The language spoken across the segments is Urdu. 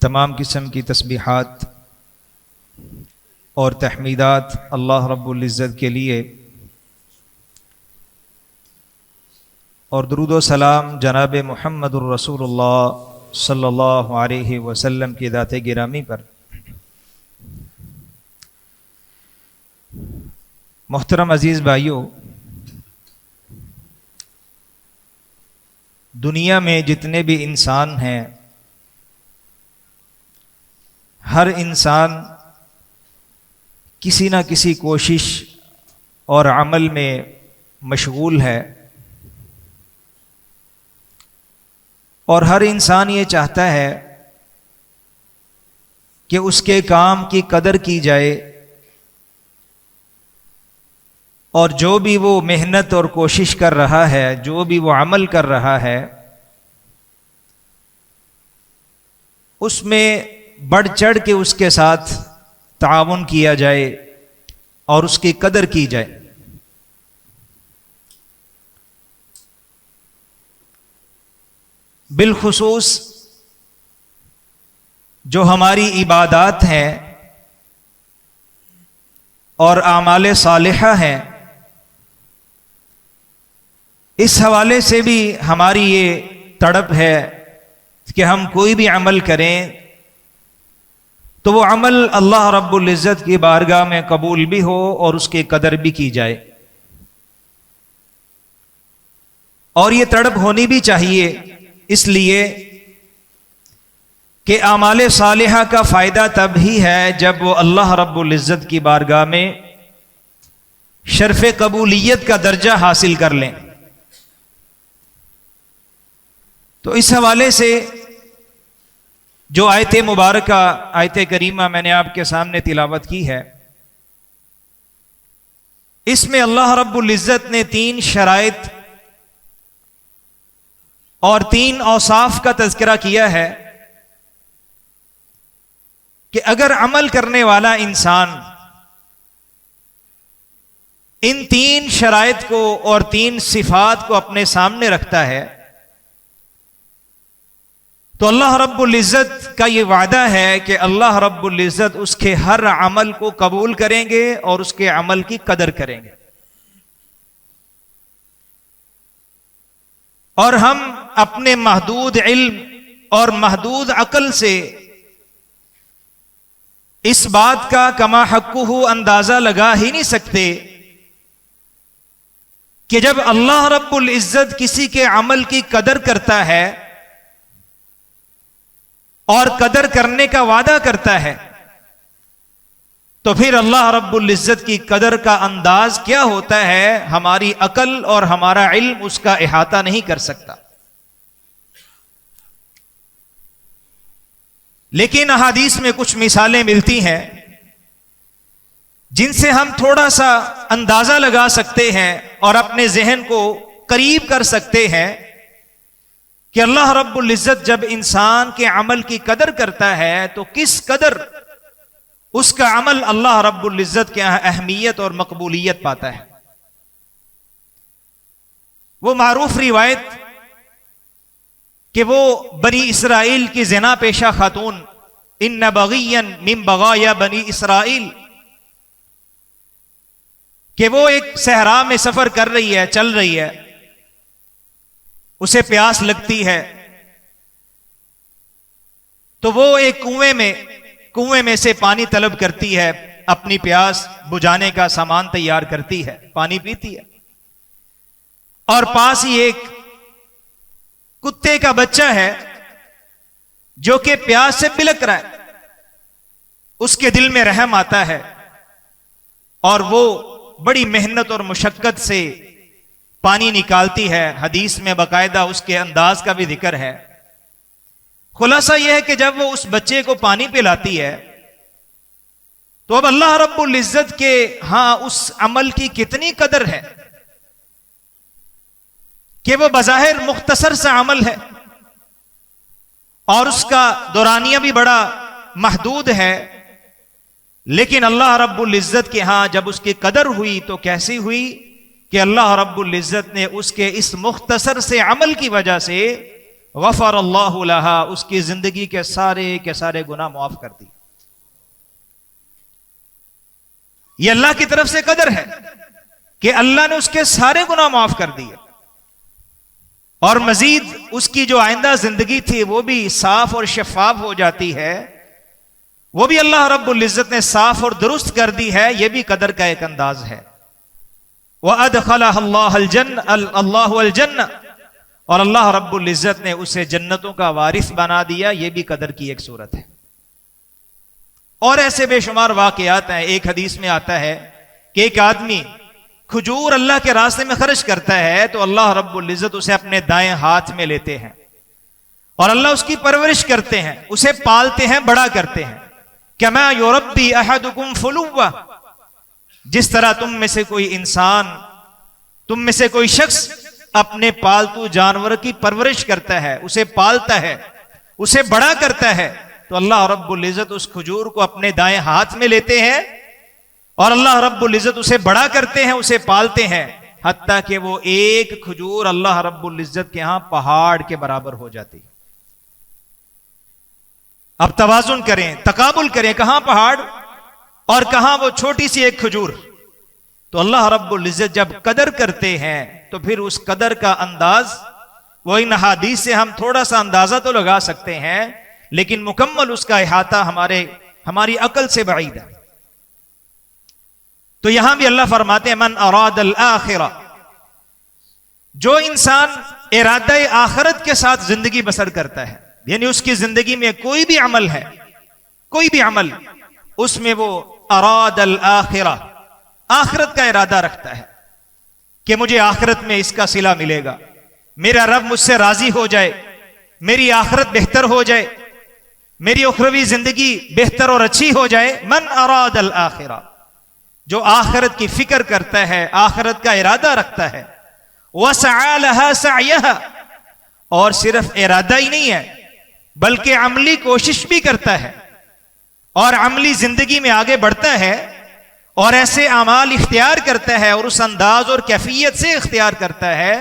تمام قسم کی تسبیحات اور تحمیدات اللہ رب العزت کے لیے، اور درود و سلام جناب محمد الرسول اللہ صلی اللہ علیہ وسلم کی ذات گرامی پر۔ محترم عزیز بھائیوں، دنیا میں جتنے بھی انسان ہیں، ہر انسان کسی نہ کسی کوشش اور عمل میں مشغول ہے، اور ہر انسان یہ چاہتا ہے کہ اس کے کام کی قدر کی جائے، اور جو بھی وہ محنت اور کوشش کر رہا ہے، جو بھی وہ عمل کر رہا ہے، اس میں بڑھ چڑھ کے اس کے ساتھ تعاون کیا جائے اور اس کی قدر کی جائے۔ بالخصوص جو ہماری عبادات ہیں اور اعمال صالحہ ہیں، اس حوالے سے بھی ہماری یہ تڑپ ہے کہ ہم کوئی بھی عمل کریں تو وہ عمل اللہ رب العزت کی بارگاہ میں قبول بھی ہو اور اس کی قدر بھی کی جائے، اور یہ تڑپ ہونی بھی چاہیے، اس لیے کہ اعمال صالحہ کا فائدہ تب ہی ہے جب وہ اللہ رب العزت کی بارگاہ میں شرف قبولیت کا درجہ حاصل کر لیں۔ تو اس حوالے سے جو آیت مبارکہ، آیت کریمہ میں نے آپ کے سامنے تلاوت کی ہے، اس میں اللہ رب العزت نے 3 شرائط اور 3 اوصاف کا تذکرہ کیا ہے کہ اگر عمل کرنے والا انسان ان 3 شرائط کو اور 3 صفات کو اپنے سامنے رکھتا ہے تو اللہ رب العزت کا یہ وعدہ ہے کہ اللہ رب العزت اس کے ہر عمل کو قبول کریں گے اور اس کے عمل کی قدر کریں گے۔ اور ہم اپنے محدود علم اور محدود عقل سے اس بات کا کما حقہ اندازہ لگا ہی نہیں سکتے کہ جب اللہ رب العزت کسی کے عمل کی قدر کرتا ہے اور قدر کرنے کا وعدہ کرتا ہے تو پھر اللہ رب العزت کی قدر کا انداز کیا ہوتا ہے، ہماری عقل اور ہمارا علم اس کا احاطہ نہیں کر سکتا۔ لیکن احادیث میں کچھ مثالیں ملتی ہیں جن سے ہم تھوڑا سا اندازہ لگا سکتے ہیں اور اپنے ذہن کو قریب کر سکتے ہیں کہ اللہ رب العزت جب انسان کے عمل کی قدر کرتا ہے تو کس قدر اس کا عمل اللہ رب العزت کے اہمیت اور مقبولیت پاتا ہے۔ وہ معروف روایت کہ وہ بنی اسرائیل کی زنا پیشہ خاتون، ان بغیا من بغایا بنی اسرائیل، کہ وہ ایک صحرا میں سفر کر رہی ہے، چل رہی ہے، اسے پیاس لگتی ہے تو وہ ایک کنویں میں سے پانی طلب کرتی ہے، اپنی پیاس بجھانے کا سامان تیار کرتی ہے، پانی پیتی ہے، اور پاس ہی ایک کتے کا بچہ ہے جو کہ پیاس سے بلک رہا ہے۔ اس کے دل میں رحم آتا ہے اور وہ بڑی محنت اور مشقت سے پانی نکالتی ہے۔ حدیث میں باقاعدہ اس کے انداز کا بھی ذکر ہے۔ خلاصہ یہ ہے کہ جب وہ اس بچے کو پانی پلاتی ہے تو اب اللہ رب العزت کے ہاں اس عمل کی کتنی قدر ہے کہ وہ بظاہر مختصر سا عمل ہے اور اس کا دورانیہ بھی بڑا محدود ہے، لیکن اللہ رب العزت کے ہاں جب اس کی قدر ہوئی تو کیسی ہوئی کہ اللہ رب العزت نے اس کے اس مختصر سے عمل کی وجہ سے غفر اللہ لہا، اس کی زندگی کے سارے گناہ معاف کر دی۔ یہ اللہ کی طرف سے قدر ہے کہ اللہ نے اس کے سارے گناہ معاف کر دیے، اور مزید اس کی جو آئندہ زندگی تھی وہ بھی صاف اور شفاف ہو جاتی ہے، وہ بھی اللہ رب العزت نے صاف اور درست کر دی ہے۔ یہ بھی قدر کا ایک انداز ہے۔ وَأَدْخَلَهَا اللَّهُ الْجَنَّةَ، اور اللہ رب العزت نے اسے جنتوں کا وارث بنا دیا۔ یہ بھی قدر کی ایک صورت ہے۔ اور ایسے بے شمار واقعات ہیں۔ ایک حدیث میں آتا ہے کہ ایک آدمی کھجور اللہ کے راستے میں خرچ کرتا ہے تو اللہ رب العزت اسے اپنے دائیں ہاتھ میں لیتے ہیں اور اللہ اس کی پرورش کرتے ہیں، اسے پالتے ہیں، بڑا کرتے ہیں۔ کما یربی احدکم فلوا، جس طرح تم میں سے کوئی انسان، تم میں سے کوئی شخص اپنے پالتو جانور کی پرورش کرتا ہے، اسے پالتا ہے، اسے بڑا کرتا ہے، تو اللہ رب العزت اس کھجور کو اپنے دائیں ہاتھ میں لیتے ہیں اور اللہ رب العزت اسے بڑا کرتے ہیں، اسے پالتے ہیں، حتیٰ کہ وہ ایک کھجور اللہ رب العزت کے ہاں پہاڑ کے برابر ہو جاتی۔ اب توازن کریں، تقابل کریں، کہاں پہاڑ اور کہاں وہ چھوٹی سی ایک کھجور۔ تو اللہ رب العزت جب قدر کرتے ہیں تو پھر اس قدر کا انداز، وہ ان حدیث سے ہم تھوڑا سا اندازہ تو لگا سکتے ہیں، لیکن مکمل اس کا احاطہ ہماری عقل سے بعید ہے۔ تو یہاں بھی اللہ فرماتے ہیں من اراد الآخرہ، جو انسان ارادہ آخرت کے ساتھ زندگی بسر کرتا ہے، یعنی اس کی زندگی میں کوئی بھی عمل ہے، کوئی بھی عمل، اس میں وہ اراد الآخرہ، آخرت کا ارادہ رکھتا ہے کہ مجھے آخرت میں اس کا صلہ ملے گا، میرا رب مجھ سے راضی ہو جائے، میری آخرت بہتر ہو جائے، میری اخروی زندگی بہتر اور اچھی ہو جائے۔ من اراد الآخرہ، جو آخرت کی فکر کرتا ہے، آخرت کا ارادہ رکھتا ہے، وسعى لها سعيها، اور صرف ارادہ ہی نہیں ہے بلکہ عملی کوشش بھی کرتا ہے اور عملی زندگی میں آگے بڑھتا ہے اور ایسے اعمال اختیار کرتا ہے اور اس انداز اور کیفیت سے اختیار کرتا ہے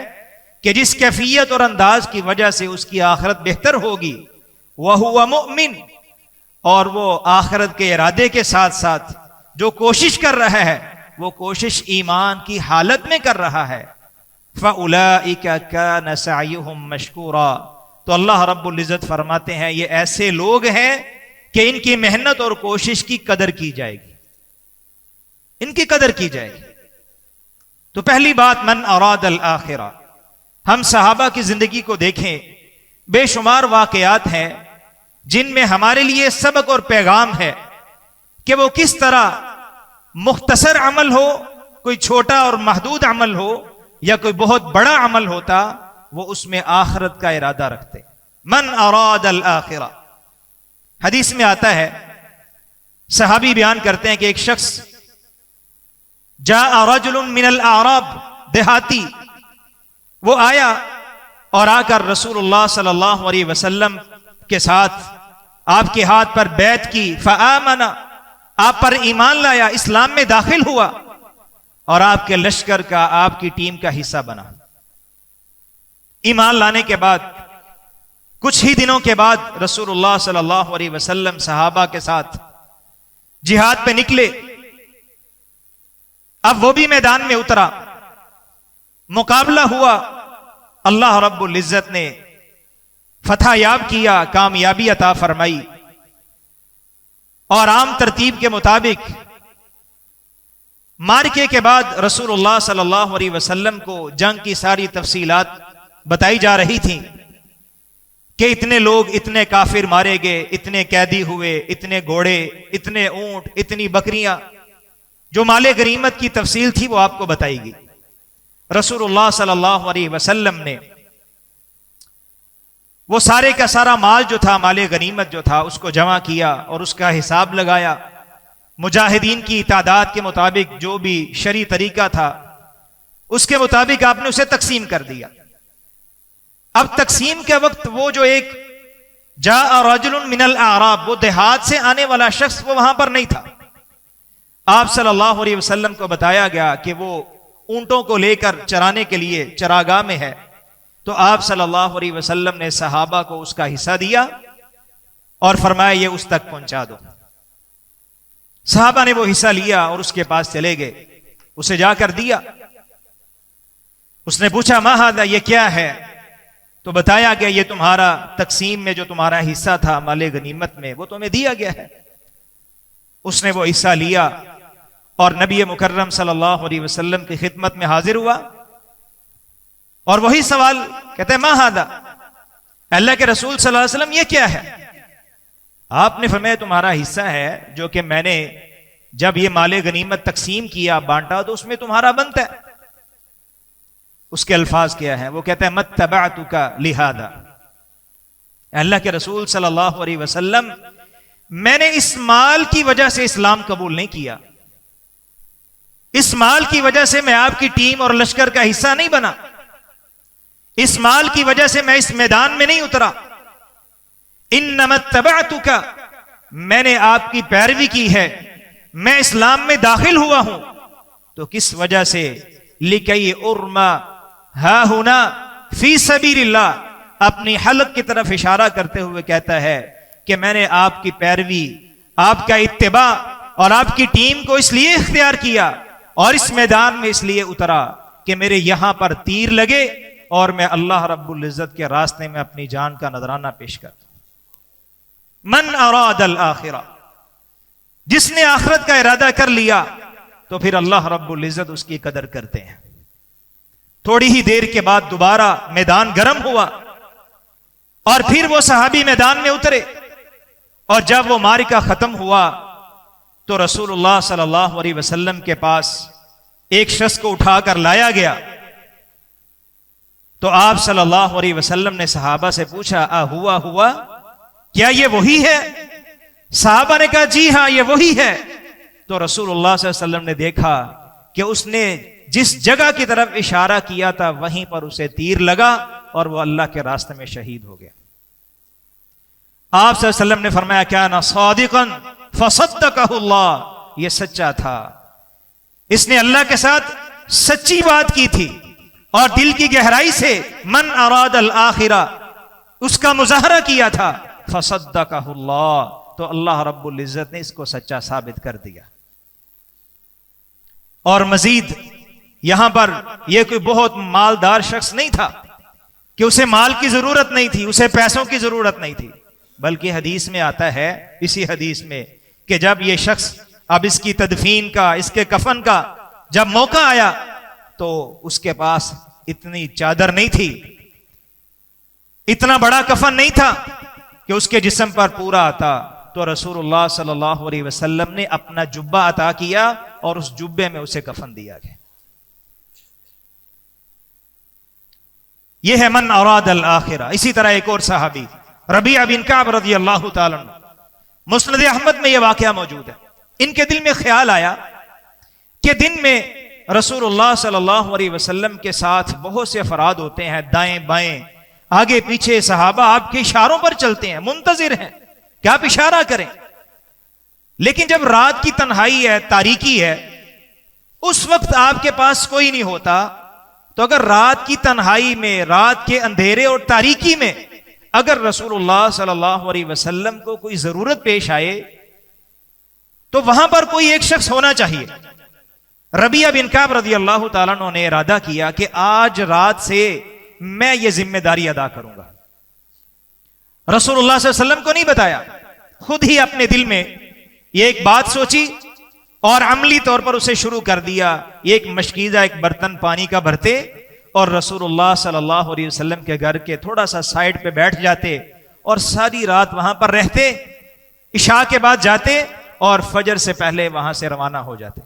کہ جس کیفیت اور انداز کی وجہ سے اس کی آخرت بہتر ہوگی، وَهُوَ مُؤْمِن، اور وہ آخرت کے ارادے کے ساتھ ساتھ جو کوشش کر رہا ہے وہ کوشش ایمان کی حالت میں کر رہا ہے، فَأُولَئِكَ كَانَ سَعْيُهُمْ مَشْكُورًا، تو اللہ رب العزت فرماتے ہیں یہ ایسے لوگ ہیں کہ ان کی محنت اور کوشش کی قدر کی جائے گی، ان کی قدر کی جائے گی۔ تو پہلی بات من اراد الآخرہ۔ ہم صحابہ کی زندگی کو دیکھیں، بے شمار واقعات ہیں جن میں ہمارے لیے سبق اور پیغام ہے کہ وہ کس طرح مختصر عمل ہو، کوئی چھوٹا اور محدود عمل ہو یا کوئی بہت بڑا عمل ہوتا، وہ اس میں آخرت کا ارادہ رکھتے۔ من اراد الآخرہ، حدیث میں آتا ہے، صحابی بیان کرتے ہیں کہ ایک شخص جاء رجل من الاعراب، دیہاتی، وہ آیا اور آ کر رسول اللہ صلی اللہ علیہ وسلم کے ساتھ آپ کے ہاتھ پر بیعت کی، فآمن، آپ پر ایمان لایا، اسلام میں داخل ہوا اور آپ کے لشکر کا، آپ کی ٹیم کا حصہ بنا۔ ایمان لانے کے بعد کچھ ہی دنوں کے بعد رسول اللہ صلی اللہ علیہ وسلم صحابہ کے ساتھ جہاد پہ نکلے۔ اب وہ بھی میدان میں اترا، مقابلہ ہوا، اللہ رب العزت نے فتح یاب کیا، کامیابی عطا فرمائی، اور عام ترتیب کے مطابق مارکے کے بعد رسول اللہ صلی اللہ علیہ وسلم کو جنگ کی ساری تفصیلات بتائی جا رہی تھیں کہ اتنے لوگ، اتنے کافر مارے گئے، اتنے قیدی ہوئے، اتنے گھوڑے، اتنے اونٹ، اتنی بکریاں، جو مال غنیمت کی تفصیل تھی وہ آپ کو بتائی گئی۔ رسول اللہ صلی اللہ علیہ وسلم نے وہ سارے کا سارا مال جو تھا، مال غنیمت جو تھا، اس کو جمع کیا اور اس کا حساب لگایا، مجاہدین کی تعداد کے مطابق جو بھی شرعی طریقہ تھا اس کے مطابق آپ نے اسے تقسیم کر دیا۔ اب تقسیم کے وقت وہ جو ایک جاء رجل من الاعراب، وہ دیہات سے آنے والا شخص، وہ وہاں پر نہیں تھا۔ آپ صلی اللہ علیہ وسلم کو بتایا گیا کہ وہ اونٹوں کو لے کر چرانے کے لیے چراگاہ میں ہے، تو آپ صلی اللہ علیہ وسلم نے صحابہ کو اس کا حصہ دیا اور فرمایا یہ اس تک پہنچا دو. صحابہ نے وہ حصہ لیا اور اس کے پاس چلے گئے, اسے جا کر دیا. اس نے پوچھا ما ھذا, یہ کیا ہے؟ تو بتایا گیا یہ تمہارا تقسیم میں جو تمہارا حصہ تھا مال غنیمت میں وہ تمہیں دیا گیا ہے. اس نے وہ حصہ لیا اور نبی مکرم صلی اللہ علیہ وسلم کی خدمت میں حاضر ہوا اور وہی سوال کہتے ہیں ما ھذا, اللہ کے رسول صلی اللہ علیہ وسلم یہ کیا ہے؟ آپ نے فرمایا تمہارا حصہ ہے جو کہ میں نے جب یہ مال غنیمت تقسیم کیا بانٹا تو اس میں تمہارا بنتا ہے. اس کے الفاظ کیا ہیں؟ وہ کہتا ہے متبعتک لہذا, اللہ کے رسول صلی اللہ علیہ وسلم میں نے اس مال کی وجہ سے اسلام قبول نہیں کیا, اس مال کی وجہ سے میں آپ کی ٹیم اور لشکر کا حصہ نہیں بنا, اس مال کی وجہ سے میں اس میدان میں نہیں اترا. انما اتبعتک, میں نے آپ کی پیروی کی ہے, میں اسلام میں داخل ہوا ہوں. تو کس وجہ سے؟ لکی ارما ہا ہونا فی سبیل اللہ, اپنی حلق کی طرف اشارہ کرتے ہوئے کہتا ہے کہ میں نے آپ کی پیروی, آپ کا اتباع اور آپ کی ٹیم کو اس لیے اختیار کیا اور اس میدان میں اس لیے اترا کہ میرے یہاں پر تیر لگے اور میں اللہ رب العزت کے راستے میں اپنی جان کا نذرانہ پیش کرتا. من اراد الآخرہ, جس نے آخرت کا ارادہ کر لیا تو پھر اللہ رب العزت اس کی قدر کرتے ہیں. تھوڑی ہی دیر کے بعد دوبارہ میدان گرم ہوا اور پھر وہ صحابی میدان میں اترے, اور جب وہ معرکہ ختم ہوا تو رسول اللہ صلی اللہ علیہ وسلم کے پاس ایک شخص کو اٹھا کر لایا گیا. تو آپ صلی اللہ علیہ وسلم نے صحابہ سے پوچھا ہوا کیا یہ وہی ہے؟ صحابہ نے کہا جی ہاں یہ وہی ہے. تو رسول اللہ صلی اللہ علیہ وسلم نے دیکھا کہ اس نے جس جگہ کی طرف اشارہ کیا تھا وہیں پر اسے تیر لگا اور وہ اللہ کے راستے میں شہید ہو گیا. آپ صلی اللہ علیہ وسلم نے فرمایا کان صادقا فصدقہ اللہ, یہ سچا تھا, اس نے اللہ کے ساتھ سچی بات کی تھی اور دل کی گہرائی سے من اراد الآخرہ اس کا مظاہرہ کیا تھا. فصدقہ اللہ, تو اللہ رب العزت نے اس کو سچا ثابت کر دیا. اور مزید یہاں پر یہ کوئی بہت مالدار شخص نہیں تھا کہ اسے مال کی ضرورت نہیں تھی, اسے پیسوں کی ضرورت نہیں تھی, بلکہ حدیث میں آتا ہے, اسی حدیث میں, کہ جب یہ شخص اب اس کی تدفین کا, اس کے کفن کا جب موقع آیا تو اس کے پاس اتنی چادر نہیں تھی, اتنا بڑا کفن نہیں تھا کہ اس کے جسم پر پورا آتا. تو رسول اللہ صلی اللہ علیہ وسلم نے اپنا جبہ عطا کیا اور اس جبے میں اسے کفن دیا گیا. یہ ہے من اراد الآخرہ. اسی طرح ایک اور صحابی ربیعہ بن کعب رضی اللہ تعالی عنہ, مسند احمد میں یہ واقعہ موجود ہے. ان کے دل میں خیال آیا کہ دن میں رسول اللہ صلی اللہ علیہ وسلم کے ساتھ بہت سے افراد ہوتے ہیں, دائیں بائیں آگے پیچھے صحابہ آپ کے اشاروں پر چلتے ہیں, منتظر ہیں کہ آپ اشارہ کریں. لیکن جب رات کی تنہائی ہے, تاریکی ہے, اس وقت آپ کے پاس کوئی نہیں ہوتا. تو اگر رات کی تنہائی میں, رات کے اندھیرے اور تاریکی میں اگر رسول اللہ صلی اللہ علیہ وسلم کو کوئی ضرورت پیش آئے تو وہاں پر کوئی ایک شخص ہونا چاہیے. ربیعہ بن کعب رضی اللہ تعالیٰ عنہ نے ارادہ کیا کہ آج رات سے میں یہ ذمہ داری ادا کروں گا. رسول اللہ صلی اللہ علیہ وسلم کو نہیں بتایا, خود ہی اپنے دل میں یہ ایک بات سوچی اور عملی طور پر اسے شروع کر دیا. ایک مشکیزہ, ایک برتن پانی کا بھرتے اور رسول اللہ صلی اللہ علیہ وسلم کے گھر کے تھوڑا سا سائڈ پہ بیٹھ جاتے اور ساری رات وہاں پر رہتے, عشاء کے بعد جاتے اور فجر سے پہلے وہاں سے روانہ ہو جاتے.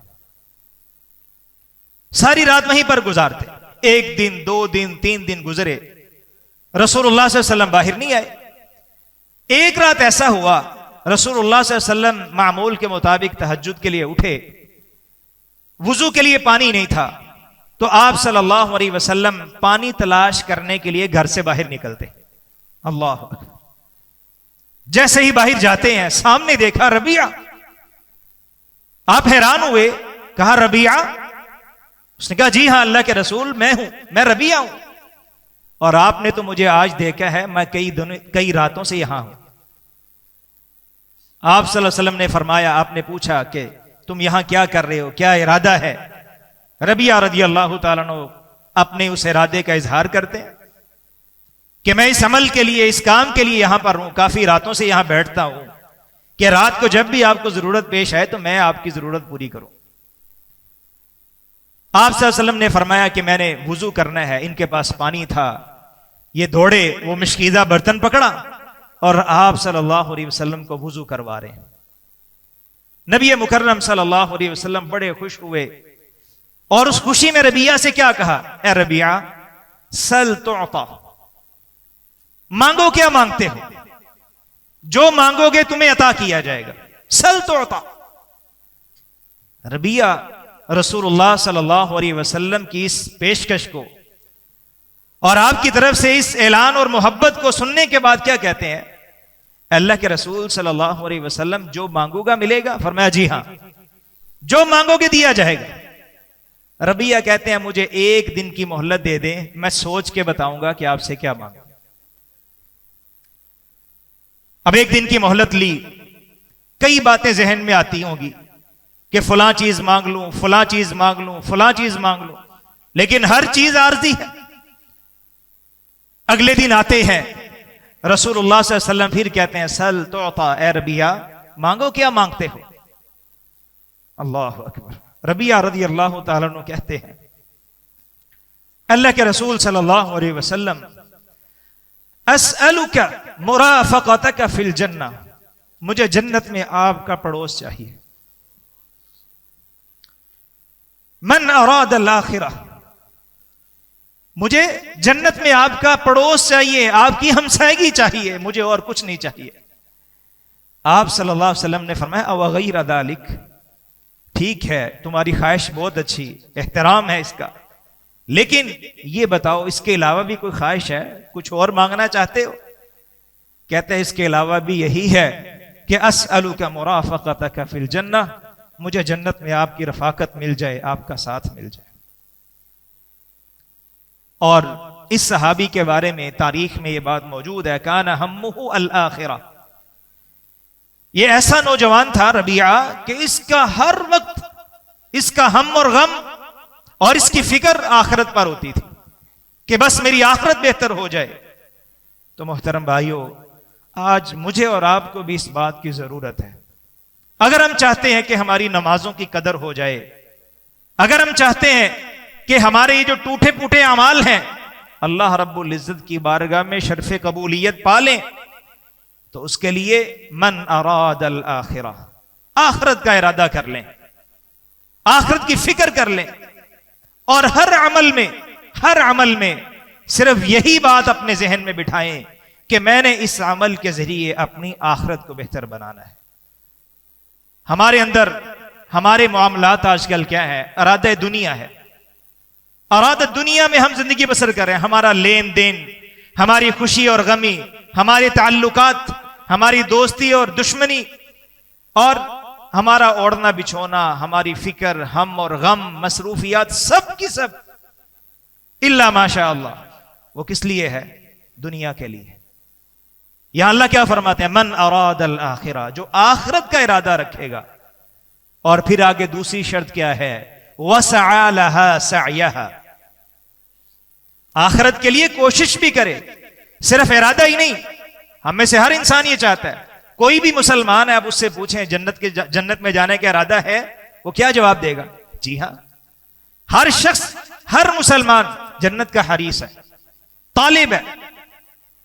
ساری رات وہیں پر گزارتے. ایک دن, 2 دن, 3 دن گزرے, رسول اللہ صلی اللہ علیہ وسلم باہر نہیں آئے. ایک رات ایسا ہوا رسول اللہ صلی اللہ علیہ وسلم معمول کے مطابق تہجد کے لیے اٹھے, وضو کے لیے پانی نہیں تھا, تو آپ صلی اللہ علیہ وسلم پانی تلاش کرنے کے لیے گھر سے باہر نکلتے. اللہ اکبر. جیسے ہی باہر جاتے ہیں سامنے دیکھا ربیعہ. آپ حیران ہوئے, کہا ربیعہ؟ اس نے کہا جی ہاں اللہ کے رسول میں ہوں, میں ربیعہ ہوں. اور آپ نے تو مجھے آج دیکھا ہے، میں کئی راتوں سے یہاں ہوں۔ آپ صلی اللہ علیہ وسلم نے فرمایا، آپ نے پوچھا کہ تم یہاں کیا کر رہے ہو، کیا ارادہ ہے؟ ربیعہ رضی اللہ تعالیٰ عنہ اپنے اس ارادے کا اظہار کرتے ہیں کہ میں اس عمل کے لیے، اس کام کے لیے یہاں پر ہوں، کافی راتوں سے یہاں بیٹھتا ہوں کہ رات کو جب بھی آپ کو ضرورت پیش آئے تو میں آپ کی ضرورت پوری کروں۔ آپ صلی اللہ علیہ وسلم نے فرمایا کہ میں نے وضو کرنا ہے، ان کے پاس پانی تھا، یہ دوڑے، وہ مشکیزہ برتن پکڑا اور آپ صلی اللہ علیہ وسلم کو وضو کروا رہے ہیں۔ نبی مکرم صلی اللہ علیہ وسلم بڑے خوش ہوئے اور اس خوشی میں ربیعہ سے کیا کہا؟ اے ربیعہ، سل تعطا، مانگو، کیا مانگتے ہو؟ جو مانگو گے تمہیں عطا کیا جائے گا، سل تعطا۔ ربیعہ رسول اللہ صلی اللہ علیہ وسلم کی اس پیشکش کو اور آپ کی طرف سے اس اعلان اور محبت کو سننے کے بعد کیا کہتے ہیں؟ اللہ کے رسول صلی اللہ علیہ وسلم، جو مانگو گا ملے گا؟ فرمایا جی ہاں، جو مانگو گے دیا جائے گا۔ ربیعہ کہتے ہیں مجھے ایک دن کی مہلت دے دیں، میں سوچ کے بتاؤں گا کہ آپ سے کیا مانگوں۔ اب ایک دن کی مہلت لی، کئی باتیں ذہن میں آتی ہوں گی کہ فلاں چیز مانگ لوں، فلاں چیز مانگ لوں، فلاں چیز مانگ لوں، لیکن ہر چیز عارضی ہے۔ اگلے دن آتے ہیں، رسول اللہ صلی اللہ علیہ وسلم پھر کہتے ہیں سل تعطا، اے ربیعہ مانگو، کیا مانگتے ہو؟ اللہ اکبر۔ ربیعہ رضی اللہ تعالیٰ عنہ کہتے ہیں اللہ کے رسول صلی اللہ علیہ وسلم، اسألک مرافقتک فی الجنہ، مجھے جنت میں آپ کا پڑوس چاہیے۔ من اراد الآخرہ، مجھے جنت میں آپ کا پڑوس چاہیے، آپ کی ہمسائیگی چاہیے، مجھے اور کچھ نہیں چاہیے۔ آپ صلی اللہ علیہ وسلم نے فرمایا او غیر ذالک، ٹھیک ہے تمہاری خواہش بہت اچھی، احترام ہے اس کا، لیکن یہ بتاؤ اس کے علاوہ بھی کوئی خواہش ہے، کچھ اور مانگنا چاہتے ہو؟ کہتے ہیں اس کے علاوہ بھی یہی ہے کہ اسألک مرافقتک فی الجنہ، مجھے جنت میں آپ کی رفاقت مل جائے، آپ کا ساتھ مل جائے۔ اور اس صحابی کے بارے میں تاریخ میں یہ بات موجود ہے، کان ہمہ الآخرہ، یہ ایسا نوجوان تھا ربیعہ کہ اس کا ہر وقت اس کا ہم اور غم اور اس کی فکر آخرت پر ہوتی تھی کہ بس میری آخرت بہتر ہو جائے۔ تو محترم بھائیو، آج مجھے اور آپ کو بھی اس بات کی ضرورت ہے۔ اگر ہم چاہتے ہیں کہ ہماری نمازوں کی قدر ہو جائے، اگر ہم چاہتے ہیں کہ ہمارے یہ جو ٹوٹے پوٹے اعمال ہیں اللہ رب العزت کی بارگاہ میں شرف قبولیت پالیں، تو اس کے لیے من اراد الآخرہ، آخرت کا ارادہ کر لیں، آخرت کی فکر کر لیں، اور ہر عمل میں صرف یہی بات اپنے ذہن میں بٹھائیں کہ میں نے اس عمل کے ذریعے اپنی آخرت کو بہتر بنانا ہے۔ ہمارے اندر ہمارے معاملات آج کل کیا ہے؟ ارادہ دنیا ہے، ارادہ دنیا میں ہم زندگی بسر کر رہے ہیں۔ ہمارا لین دین، ہماری خوشی اور غمی، ہمارے تعلقات، ہماری دوستی اور دشمنی، اور ہمارا اوڑھنا بچھونا، ہماری فکر، ہم اور غم، مصروفیات، سب کی سب الا ماشاء اللہ، وہ کس لیے ہے؟ دنیا کے لیے۔ یہاں اللہ کیا فرماتے ہیں؟ من اراد الآخرہ، جو آخرت کا ارادہ رکھے گا۔ اور پھر آگے دوسری شرط کیا ہے؟ وسعى لها سعيها، آخرت کے لیے کوشش بھی کرے، صرف ارادہ ہی نہیں۔ ہم میں سے ہر انسان یہ چاہتا ہے، کوئی بھی مسلمان ہے آپ اس سے پوچھیں جنت میں جانے کا ارادہ ہے، وہ کیا جواب دے گا؟ جی ہاں۔ ہر شخص، ہر مسلمان جنت کا حریص ہے، طالب ہے،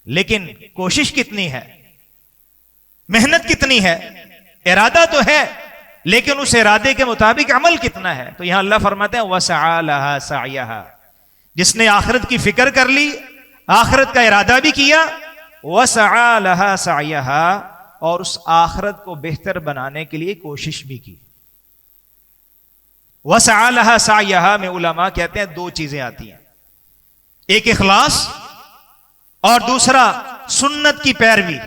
لیکن کوشش کتنی ہے، محنت کتنی ہے؟ ارادہ تو ہے، لیکن اس ارادے کے مطابق عمل کتنا ہے؟ تو یہاں اللہ فرماتے ہیں وَسَعَى لَهَا سَعْيَهَا، جس نے آخرت کی فکر کر لی، آخرت کا ارادہ بھی کیا، وَسَعَى لَهَا سَعْيَهَا، اور اس آخرت کو بہتر بنانے کے لیے کوشش بھی کی۔ وَسَعَى لَهَا سَعْيَهَا میں علماء کہتے ہیں دو چیزیں آتی ہیں، ایک اخلاص اور دوسرا سنت کی پیروی،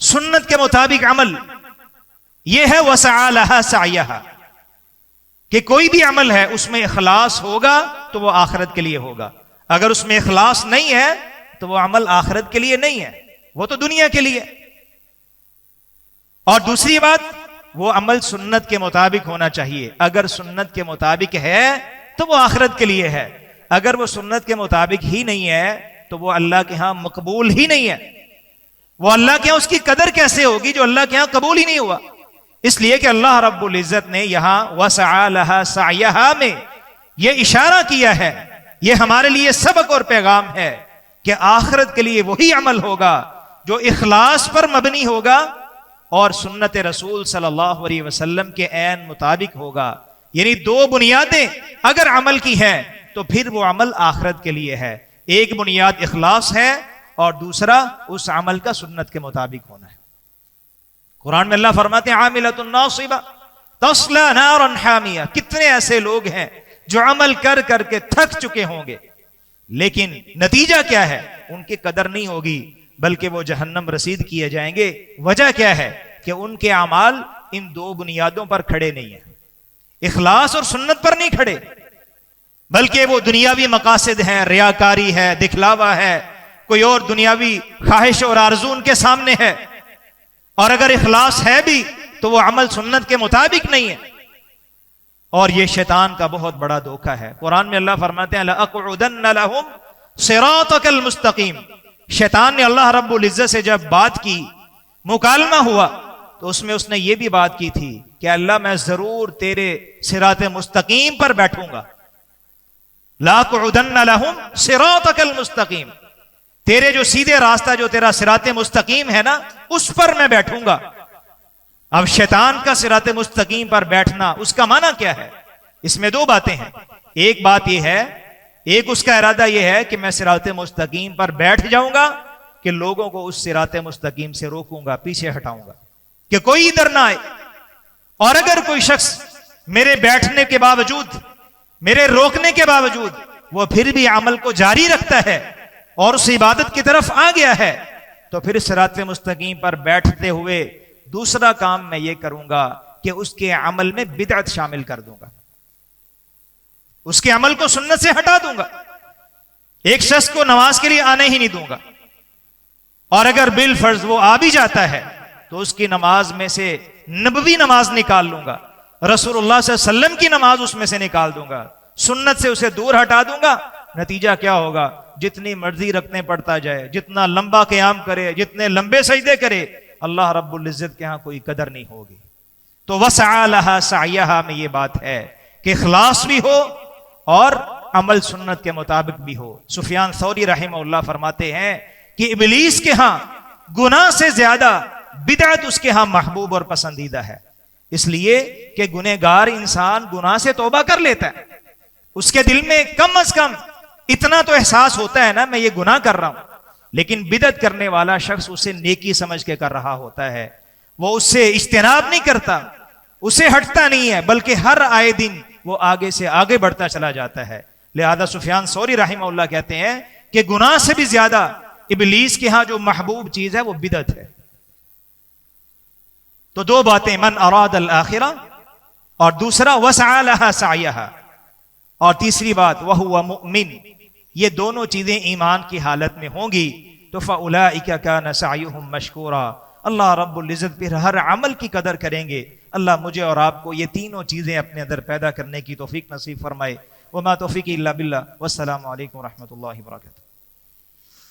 سنت کے مطابق عمل۔ یہ ہے وَسَعَى لَهَا سَعْيَهَا، کہ کوئی بھی عمل ہے اس میں اخلاص ہوگا تو وہ آخرت کے لیے ہوگا، اگر اس میں اخلاص نہیں ہے تو وہ عمل آخرت کے لیے نہیں ہے، وہ تو دنیا کے لیے۔ اور دوسری بات، وہ عمل سنت کے مطابق ہونا چاہیے۔ اگر سنت کے مطابق ہے تو وہ آخرت کے لیے ہے، اگر وہ سنت کے مطابق ہی نہیں ہے تو وہ اللہ کے ہاں مقبول ہی نہیں ہے۔ وہ اللہ کے ہاں اس کی قدر کیسے ہوگی جو اللہ کے ہاں قبول ہی نہیں ہوا؟ اس لیے کہ اللہ رب العزت نے یہاں وسعى لها سعيها میں یہ اشارہ کیا ہے، یہ ہمارے لیے سبق اور پیغام ہے کہ آخرت کے لیے وہی عمل ہوگا جو اخلاص پر مبنی ہوگا اور سنت رسول صلی اللہ علیہ وسلم کے عین مطابق ہوگا۔ یعنی دو بنیادیں اگر عمل کی ہیں تو پھر وہ عمل آخرت کے لیے ہے۔ ایک بنیاد اخلاص ہے اور دوسرا اس عمل کا سنت کے مطابق ہونا ہے۔ قرآن میں اللہ فرماتے ہیں عاملۃ ناصبہ تصلی نارا حامیہ، کتنے ایسے لوگ ہیں جو عمل کر کر کے تھک چکے ہوں گے، لیکن نتیجہ کیا ہے؟ ان کی قدر نہیں ہوگی بلکہ وہ جہنم رسید کیے جائیں گے۔ وجہ کیا ہے؟ کہ ان کے اعمال ان دو بنیادوں پر کھڑے نہیں ہیں، اخلاص اور سنت پر نہیں کھڑے، بلکہ وہ دنیاوی مقاصد ہیں، ریاکاری ہے، دکھلاوا ہے، کوئی اور دنیاوی خواہش اور آرزو ان کے سامنے ہے۔ اور اگر اخلاص ہے بھی تو وہ عمل سنت کے مطابق نہیں ہے، اور یہ شیطان کا بہت بڑا دھوکہ ہے۔ قرآن میں اللہ فرماتے ہیں لَأَقْعُدَنَّ لَهُمْ صِرَاطَكَ الْمُسْتَقِيمِ۔ شیطان نے اللہ رب العزت سے جب بات کی، مکالمہ ہوا، تو اس میں اس نے یہ بھی بات کی تھی کہ اللہ میں ضرور تیرے صراط مستقیم پر بیٹھوں گا۔ لَأَقْعُدَنَّ لَهُمْ صِرَاطَكَ الْمُسْتَقِيمِ، تیرے جو سیدھے راستہ جو تیرا صراط مستقیم ہے نا، اس پر میں بیٹھوں گا۔ اب شیطان کا صراط مستقیم پر بیٹھنا اس کا معنی کیا ہے؟ اس میں دو باتیں ہیں۔ ایک بات یہ ہے، ایک اس کا ارادہ یہ ہے کہ میں صراط مستقیم پر بیٹھ جاؤں گا کہ لوگوں کو اس صراط مستقیم سے روکوں گا، پیچھے ہٹاؤں گا کہ کوئی ادھر نہ آئے۔ اور اگر کوئی شخص میرے بیٹھنے کے باوجود، میرے روکنے کے باوجود وہ پھر بھی عمل کو جاری رکھتا ہے اور اس عبادت کی طرف آ گیا ہے، تو پھر صراط مستقیم پر بیٹھتے ہوئے دوسرا کام میں یہ کروں گا کہ اس کے عمل میں بدعت شامل کر دوں گا، اس کے عمل کو سنت سے ہٹا دوں گا۔ ایک شخص کو نماز کے لیے آنے ہی نہیں دوں گا، اور اگر بالفرض وہ آ بھی جاتا ہے تو اس کی نماز میں سے نبوی نماز نکال لوں گا، رسول اللہ صلی اللہ علیہ وسلم کی نماز اس میں سے نکال دوں گا، سنت سے اسے دور ہٹا دوں گا۔ نتیجہ کیا ہوگا؟ جتنی مرضی رکھنے پڑتا جائے، جتنا لمبا قیام کرے، جتنے لمبے سجدے کرے، اللہ رب العزت کے ہاں کوئی قدر نہیں ہوگی۔ تو وسعى لها سعيها میں یہ بات ہے کہ اخلاص بھی ہو اور عمل سنت کے مطابق بھی ہو۔ سفیان ثوری رحمہ اللہ فرماتے ہیں کہ ابلیس کے ہاں گناہ سے زیادہ بدعت اس کے ہاں محبوب اور پسندیدہ ہے، اس لیے کہ گنہگار انسان گناہ سے توبہ کر لیتا ہے، اس کے دل میں کم از کم اتنا تو احساس ہوتا ہے نا میں یہ گناہ کر رہا ہوں، لیکن بدعت کرنے والا شخص اسے نیکی سمجھ کے کر رہا ہوتا ہے، وہ اس سے اجتناب نہیں کرتا، اسے ہٹتا نہیں ہے، بلکہ ہر آئے دن وہ آگے سے آگے بڑھتا چلا جاتا ہے۔ لہذا سفیان ثوری رحمہ اللہ کہتے ہیں کہ گناہ سے بھی زیادہ ابلیس کے ہاں جو محبوب چیز ہے وہ بدعت ہے۔ تو دو باتیں، من اراد الآخرہ اور دوسرا وسعى لها سعيها، اور تیسری بات وهو مؤمن، یہ دونوں چیزیں ایمان کی حالت میں ہوں گی تو فَأُولَئِكَ كَانَ سَعْيُهُمْ مَشْكُورًا، اللہ رب العزت پھر ہر عمل کی قدر کریں گے۔ اللہ مجھے اور آپ کو یہ تینوں چیزیں اپنے اندر پیدا کرنے کی توفیق نصیب فرمائے۔ وما توفیقی الا باللہ، والسلام علیکم ورحمۃ اللہ وبرکاتہ۔